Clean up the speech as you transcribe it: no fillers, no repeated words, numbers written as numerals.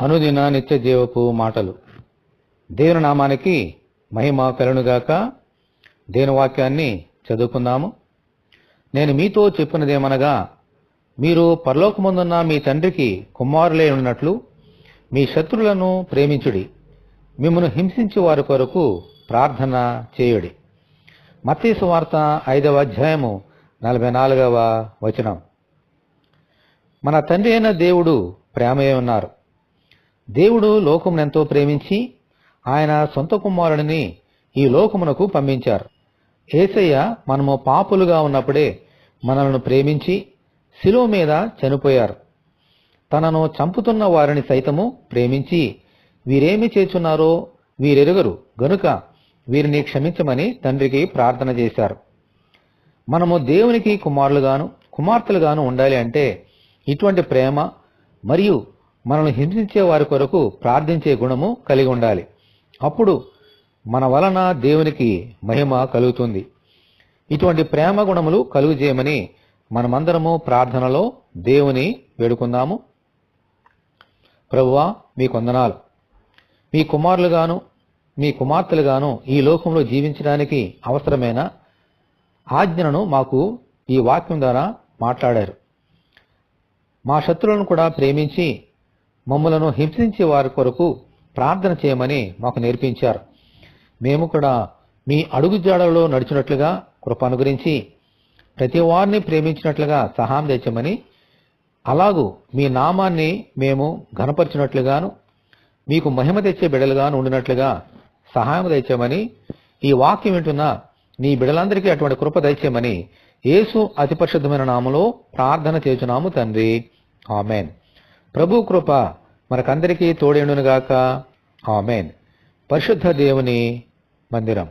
అనుదిన నిత్య జీవపు మాటలు. దేవుని నామానికి మహిమ కలుగునుగాక. దేవుని వాక్యాన్ని చదువుకుందాము. నేను మీతో చెప్పినదేమనగా, మీరు పరలోకమందున్న మీ తండ్రికి కుమారులై ఉన్నట్లు మీ శత్రులను ప్రేమించుడి, మిమ్మును హింసించు వారి కొరకు ప్రార్థన చేయుడి. మత్తయి సువార్త 5వ అధ్యాయము 44వ వచనం. మన తండ్రి అయిన దేవుడు ప్రేమయే ఉన్నారు. దేవుడు లోకమును ఎంతో ప్రేమించి ఆయన సొంత కుమారుడిని ఈ లోకమునకు పంపించారు. యేసయ్య మనము పాపులుగా ఉన్నప్పుడే మనలను ప్రేమించి శిలువ మీద చనిపోయారు. తనను చంపుతున్న వారిని సైతము ప్రేమించి, వీరేమి చేస్తున్నారో వీరెరుగరు గనుక వీరిని క్షమించమని తండ్రికి ప్రార్థన చేశారు. మనము దేవునికి కుమారులుగాను కుమార్తెలుగాను ఉండాలి అంటే ఇటువంటి ప్రేమ మరియు మనల్ని హింసించే వారి కొరకు ప్రార్థించే గుణము కలిగి ఉండాలి. అప్పుడు మన వలన దేవునికి మహిమ కలుగుతుంది. ఇటువంటి ప్రేమ గుణములు కలుగు చేయమని మనమందరము ప్రార్థనలో దేవుని వేడుకుందాము. ప్రభువా, మీకు వందనాలు. మీ కుమారులుగాను మీ కుమార్తెలుగాను ఈ లోకంలో జీవించడానికి అవసరమైన ఆజ్ఞలను మాకు ఈ వాక్యం ద్వారా మాట్లాడారు. మా శత్రువులను కూడా ప్రేమించి మమ్మలను హింసించే వారి కొరకు ప్రార్థన చేయమని మాకు నేర్పించారు. మేము కూడా మీ అడుగుజాడలలో నడిచినట్లుగా కృప అనుగ్రహించి ప్రతి వారిని ప్రేమించినట్లుగా సహాయం తెచ్చమని, అలాగూ మీ నామాన్ని మేము ఘనపరిచినట్లుగాను మీకు మహిమ తెచ్చే బిడలుగాను ఉండినట్లుగా సహాయం తెచ్చమని, ఈ వాక్యం వింటున్న నీ బిడలందరికీ అటువంటి కృప దయచేయమని యేసు అతి పరిశుద్ధమైన నామములో ప్రార్థన చేస్తున్నాము తండ్రి. ఆమెన్. ప్రభు కృప మనకందరికీ తోడేండునుగాక. ఆమెన్. పరిశుద్ధ దేవుని మందిరం.